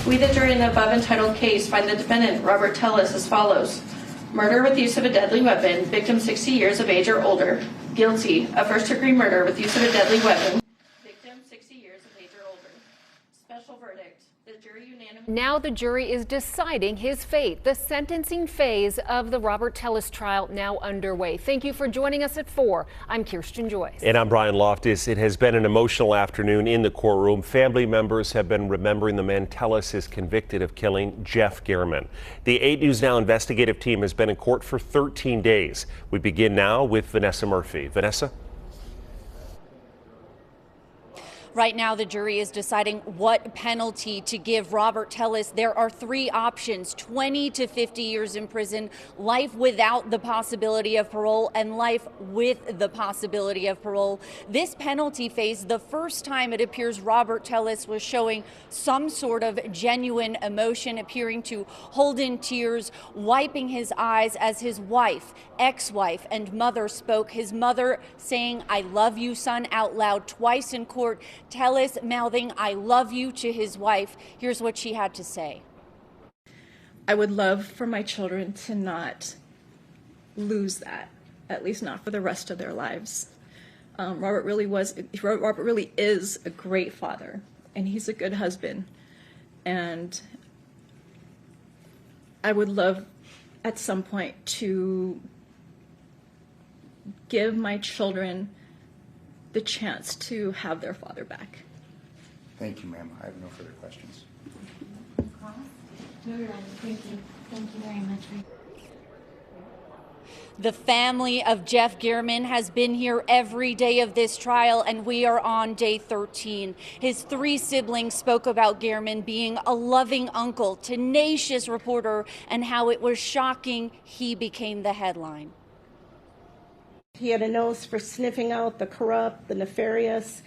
We, the jury in the above entitled case, find the defendant, Robert Tellis, as follows. Murder with use of a deadly weapon, victim 60 years of age or older. Guilty of first-degree murder with use of a deadly weapon, victim 60 years of age or older. Special verdict. The jury unanimously. Now the jury is deciding his fate. The sentencing phase of the Robert Tellis trial now underway. Thank you for joining us at 4. I'm Kirsten Joyce. And I'm Brian Loftus. It has been an emotional afternoon in the courtroom. Family members have been remembering the man Tellis is convicted of killing Jeff Gehrman. The 8 News Now investigative team has been in court for 13 days. We begin now with Vanessa Murphy. Vanessa? Right now, the jury is deciding what penalty to give Robert Tellis. There are 3 options: 20 to 50 years in prison, life without the possibility of parole, and life with the possibility of parole. This penalty phase, the first time it appears Robert Tellis was showing some sort of genuine emotion, appearing to hold in tears, wiping his eyes as his wife, ex-wife, and mother spoke. His mother saying, "I love you, son," out loud twice in court. Tellis mouthing, "I love you," to his wife. Here's what she had to say. I would love for my children to not lose that, at least not for the rest of their lives. Robert really is a great father, and he's a good husband. And I would love at some point to give my children the chance to have their father back. Thank you, ma'am. I have no further questions. No, Your Honor. Thank you. Thank you very much. The family of Jeff Gehrman has been here every day of this trial, and we are on day 13. His 3 siblings spoke about Gehrman being a loving uncle, tenacious reporter, and how it was shocking he became the headline. He had a nose for sniffing out the corrupt, the nefarious.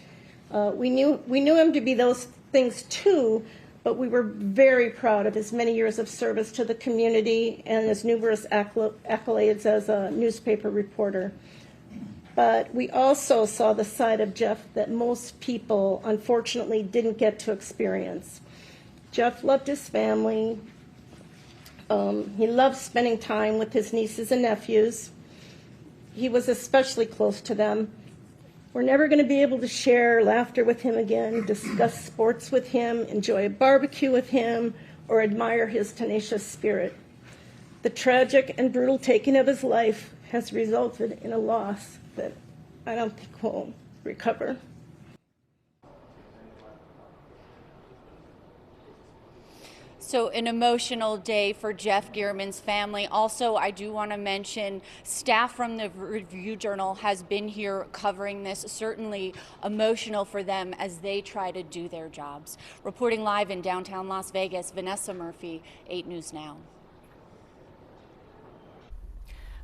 We knew him to be those things too, but we were very proud of his many years of service to the community and his numerous accolades as a newspaper reporter. But we also saw the side of Jeff that most people, unfortunately, didn't get to experience. Jeff loved his family. He loved spending time with his nieces and nephews. He was especially close to them. We're never going to be able to share laughter with him again, discuss sports with him, enjoy a barbecue with him, or admire his tenacious spirit. The tragic and brutal taking of his life has resulted in a loss that I don't think we'll recover. So an emotional day for Jeff Gehrman's family. Also, I do want to mention staff from the Review-Journal has been here covering this. Certainly emotional for them as they try to do their jobs. Reporting live in downtown Las Vegas, Vanessa Murphy, 8 News Now.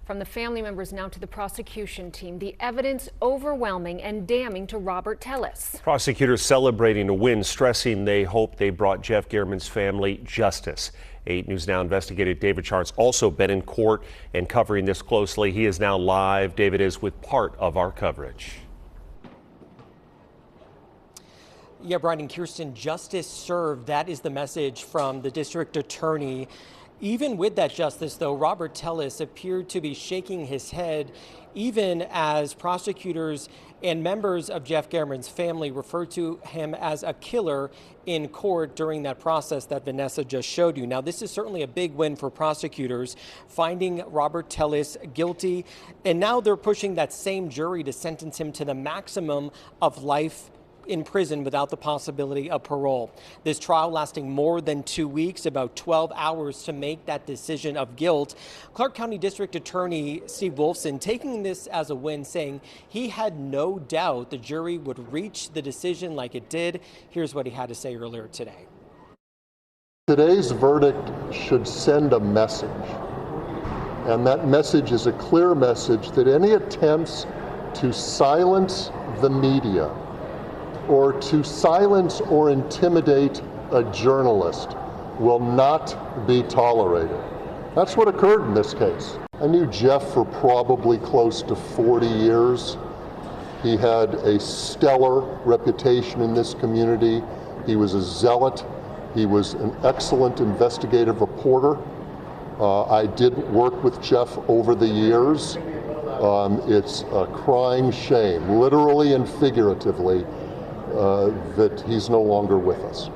From the family members now to the prosecution team, the evidence overwhelming and damning to Robert Tellis. Prosecutors celebrating a win, stressing they hope they brought Jeff Gehrman's family justice. 8 News Now investigator David Chart's also been in court and covering this closely. He is now live. David is with part of our coverage. Yeah, Brian and Kirsten, justice served. That is the message from the district attorney. Even with that justice, though, Robert Tellis appeared to be shaking his head, even as prosecutors and members of Jeff Gehrman's family referred to him as a killer in court during that process that Vanessa just showed you. Now, this is certainly a big win for prosecutors, finding Robert Tellis guilty, and now they're pushing that same jury to sentence him to the maximum of life in prison without the possibility of parole. This trial lasting more than 2 weeks, about 12 hours to make that decision of guilt. Clark County District Attorney Steve Wolfson taking this as a win, saying he had no doubt the jury would reach the decision like it did. Here's what he had to say earlier today. Today's verdict should send a message, and that message is a clear message that any attempts to silence the media or to silence or intimidate a journalist will not be tolerated. That's what occurred in this case. I knew Jeff for probably close to 40 years. He had a stellar reputation in this community. He was a zealot He was an excellent investigative reporter. I did work with Jeff over the years. It's a crying shame, literally and figuratively, that he's no longer with us.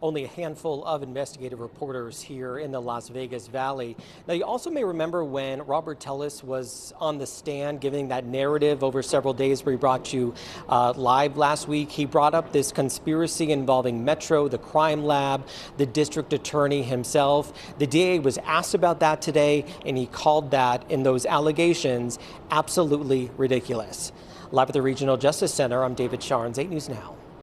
Only a handful of investigative reporters here in the Las Vegas Valley. Now, you also may remember when Robert Tellis was on the stand giving that narrative over several days where he brought you live last week. He brought up this conspiracy involving Metro, the crime lab, the district attorney himself. The DA was asked about that today, and he called that, in those allegations, absolutely ridiculous. Live at the Regional Justice Center, I'm David Sharns, 8 News Now.